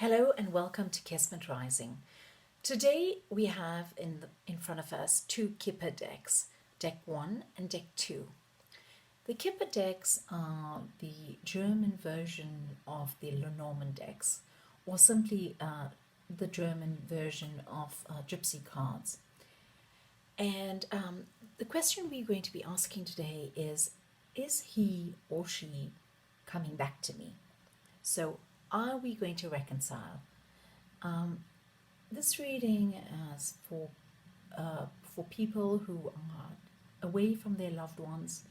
Hello and welcome to Kismet Rising. Today we have in front of us two Kipper decks, Deck 1 and Deck 2. The Kipper decks are the German version of the Lenormand decks, or simply the German version of Gypsy cards. And the question we're going to be asking today is he or she coming back to me? So are we going to reconcile? This reading is for people who are away from their loved ones,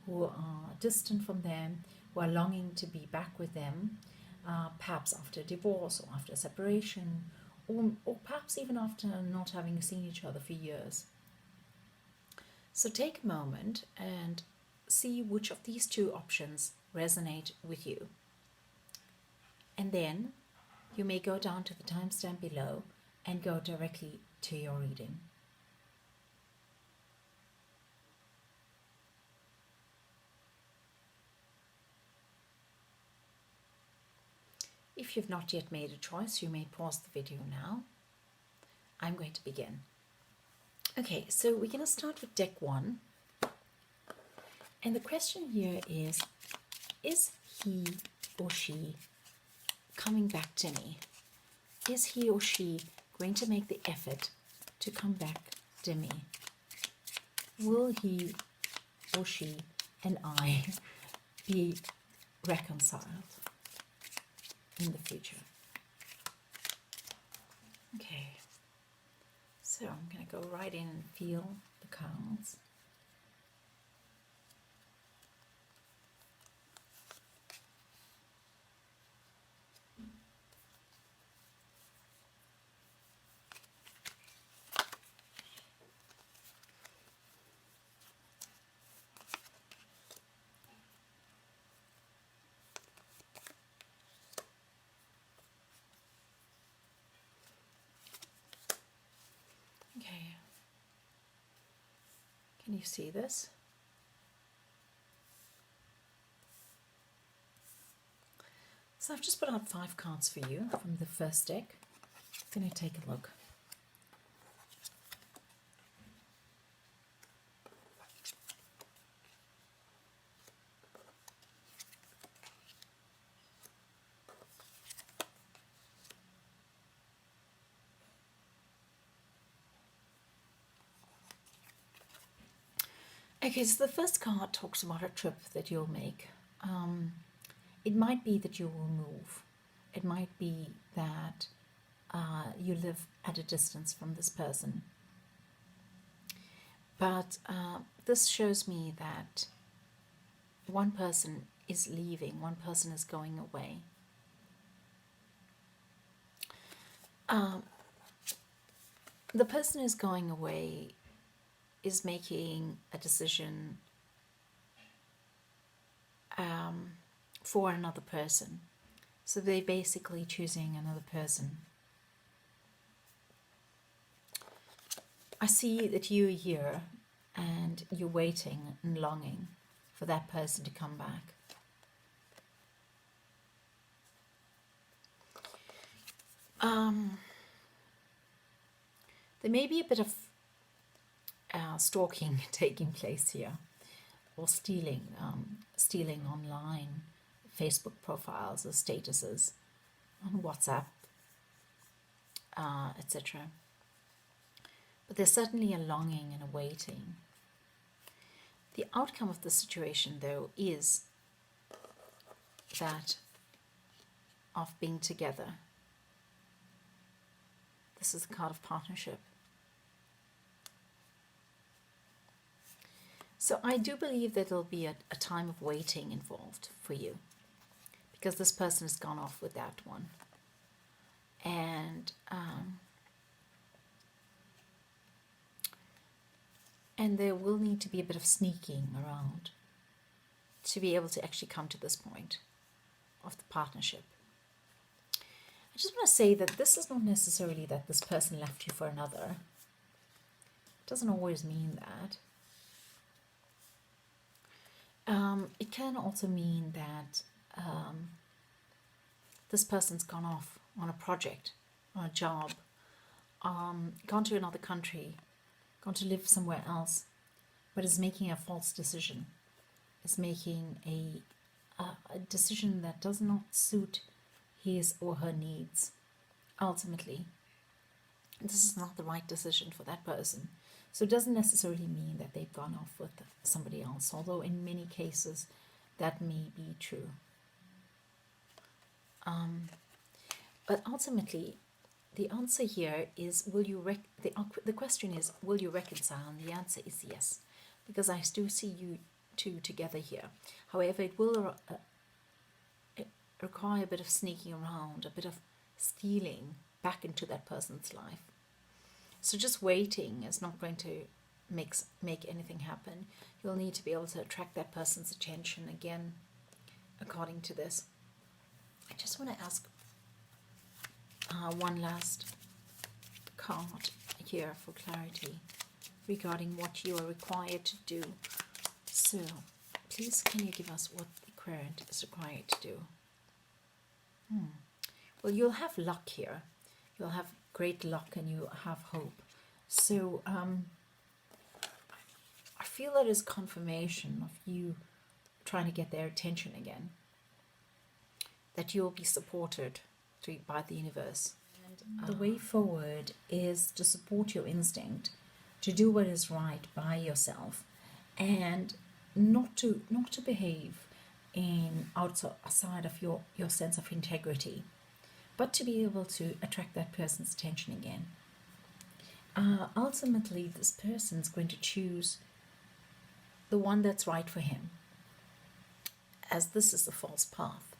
who are distant from them, who are longing to be back with them, perhaps after divorce or after separation, or perhaps even after not having seen each other for years. So take a moment and see which of these two options resonate with you. And then you may go down to the timestamp below and go directly to your reading. If you've not yet made a choice, you may pause the video now. I'm going to begin. Okay, so we're going to start with Deck 1. And the question here is he or she coming back to me? Is he or she going to make the effort to come back to me? Will he or she and I be reconciled in the future? Okay, so I'm going to go right in and feel the cards. Okay, can you see this? So I've just put out 5 cards for you from the first deck. I'm going to take a look. Okay, so the first card talks about a trip that you'll make. It might be that you will move. It might be that you live at a distance from this person. But this shows me that one person is leaving, one person is going away. The person who's going away is making a decision for another person. So they're basically choosing another person. I see that you're here and you're waiting and longing for that person to come back. There may be a bit of stalking taking place here, or stealing online Facebook profiles or statuses on WhatsApp, etc. But there's certainly a longing and a waiting. The outcome of the situation, though, is that of being together. This is the card of partnership. So I do believe that there'll be a time of waiting involved for you, because this person has gone off with that one. And there will need to be a bit of sneaking around to be able to actually come to this point of the partnership. I just want to say that this is not necessarily that this person left you for another. It doesn't always mean that. It can also mean that this person's gone off on a project, on a job, gone to another country, gone to live somewhere else, but is making a false decision, is making a decision that does not suit his or her needs. Ultimately, this is not the right decision for that person. So it doesn't necessarily mean that they've gone off with somebody else, although in many cases that may be true. But ultimately, the answer here is, the question is, will you reconcile? And the answer is yes, because I do see you two together here. However, it will require a bit of sneaking around, a bit of stealing back into that person's life. So just waiting is not going to make anything happen. You'll need to be able to attract that person's attention again, according to this. I just want to ask one last card here for clarity regarding what you are required to do. So please, can you give us what the querent is required to do? Well, you'll have luck here. You'll have great luck and you have hope. So I feel that is confirmation of you trying to get their attention again, that you'll be supported by the universe. And the way forward is to support your instinct, to do what is right by yourself, and not to behave outside of your sense of integrity, but to be able to attract that person's attention again. Ultimately, this person's going to choose the one that's right for him, as this is the false path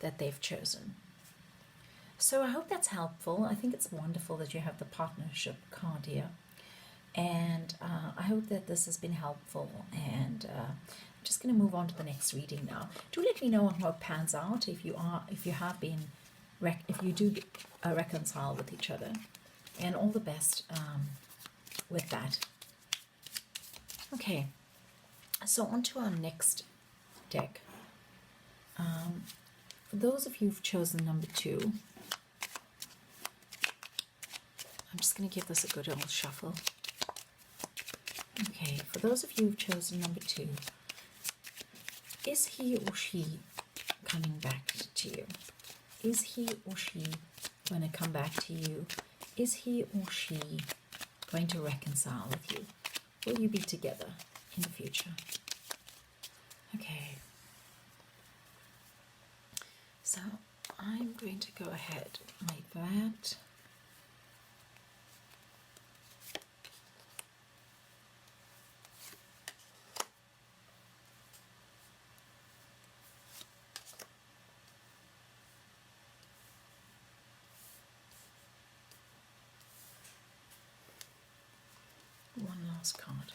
that they've chosen. So I hope that's helpful. I think it's wonderful that you have the partnership card here, and I hope that this has been helpful. And I'm just going to move on to the next reading now. Do let me know how it pans out, if you do reconcile with each other, and all the best with that. Okay, so on to our next deck. For those of you who've chosen number 2, I'm just going to give this a good old shuffle. Okay, for those of you who've chosen number 2, is he or she coming back to you? Is he or she going to come back to you? Is he or she going to reconcile with you? Will you be together in the future? Okay. So I'm going to go ahead like that. One last card.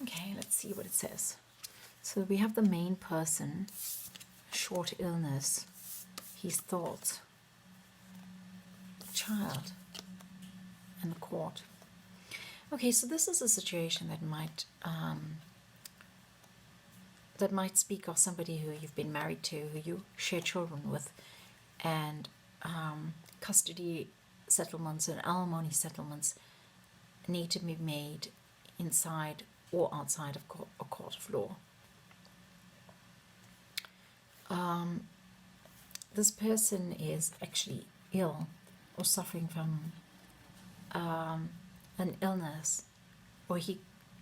Okay, let's see what it says. So we have the main person, short illness, his thoughts, the child, and the court. Okay, so this is a situation that might speak of somebody who you've been married to, who you share children with, and custody settlements and alimony settlements need to be made inside or outside of a court of law. This person is actually ill or suffering from an illness, or he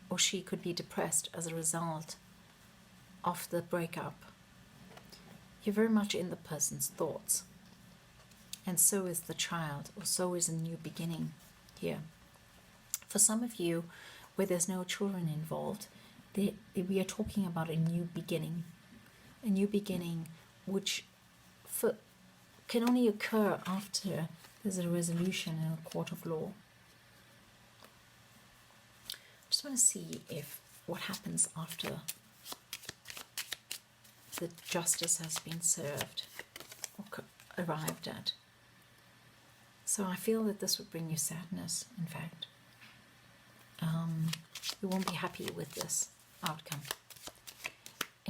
or she could be depressed as a result of the breakup. You're very much in the person's thoughts, and so is the child, or so is a new beginning here. For some of you, where there's no children involved, we are talking about a new beginning which can only occur after there's a resolution in a court of law. I just want to see what happens after the justice has been served or arrived at. So I feel that this would bring you sadness, in fact. You won't be happy with this outcome.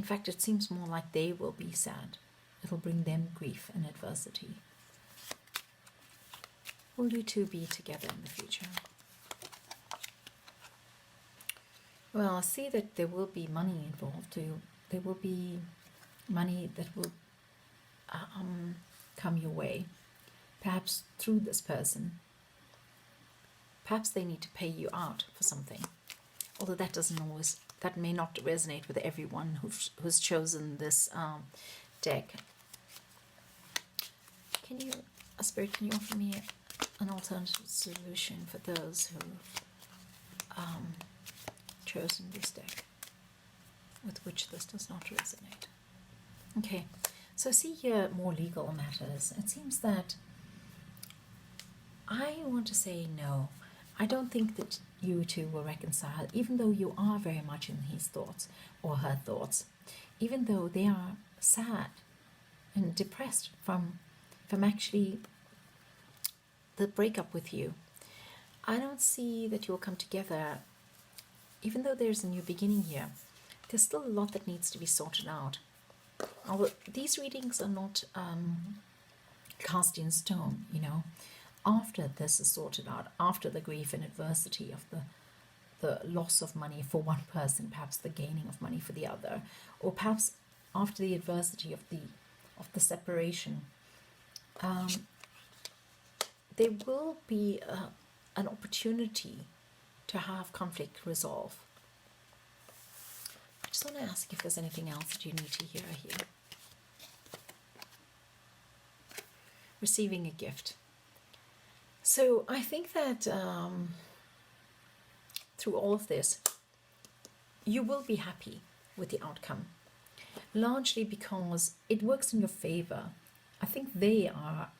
In fact, it seems more like they will be sad. It'll bring them grief and adversity. Will you two be together in the future? Well, I see that there will be money involved too. There will be money that will come your way, perhaps through this person. Perhaps they need to pay you out for something, although that may not resonate with everyone who's chosen this deck. Spirit, can you offer me an alternative solution for those who chosen this deck, with which this does not resonate? Okay, so I see here more legal matters. It seems that I want to say no. I don't think that you two will reconcile, even though you are very much in his thoughts or her thoughts, even though they are sad and depressed from actually the breakup with you. I don't see that you'll come together. Even though there's a new beginning here, there's still a lot that needs to be sorted out. These readings are not cast in stone, you know. After this is sorted out, after the grief and adversity of the loss of money for one person, perhaps the gaining of money for the other, or perhaps after the adversity of the separation, there will be an opportunity to have conflict resolve. I just want to ask if there's anything else that you need to hear here. Receiving a gift. So I think that through all of this, you will be happy with the outcome, largely because it works in your favor. I think they are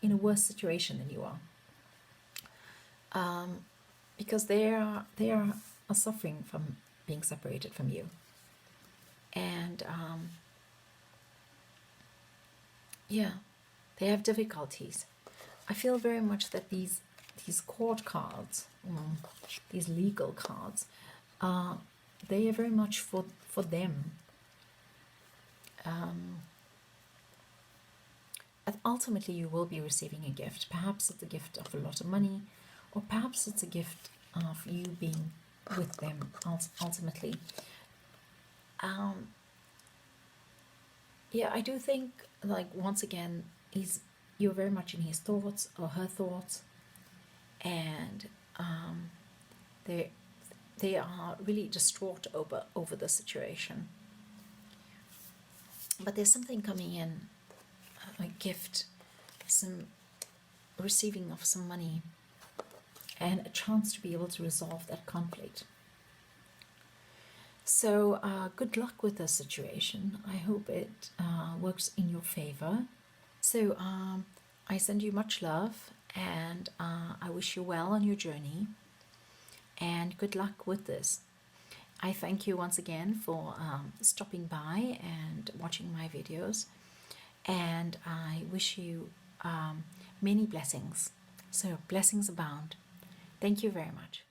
in a worse situation than you are, because they are suffering from being separated from you, and they have difficulties. I feel very much that these court cards, these legal cards, they are very much for them. Ultimately, you will be receiving a gift. Perhaps it's a gift of a lot of money, or perhaps it's a gift of you being with them ultimately. I do think, like, once again, you're very much in his thoughts or her thoughts, and they are really distraught over the situation. But there's something coming in, a gift, some receiving of some money, and a chance to be able to resolve that conflict. So good luck with this situation. I hope it works in your favor. So I send you much love, and I wish you well on your journey, and good luck with this. I thank you once again for stopping by and watching my videos, and I wish you many blessings. So blessings abound. Thank you very much.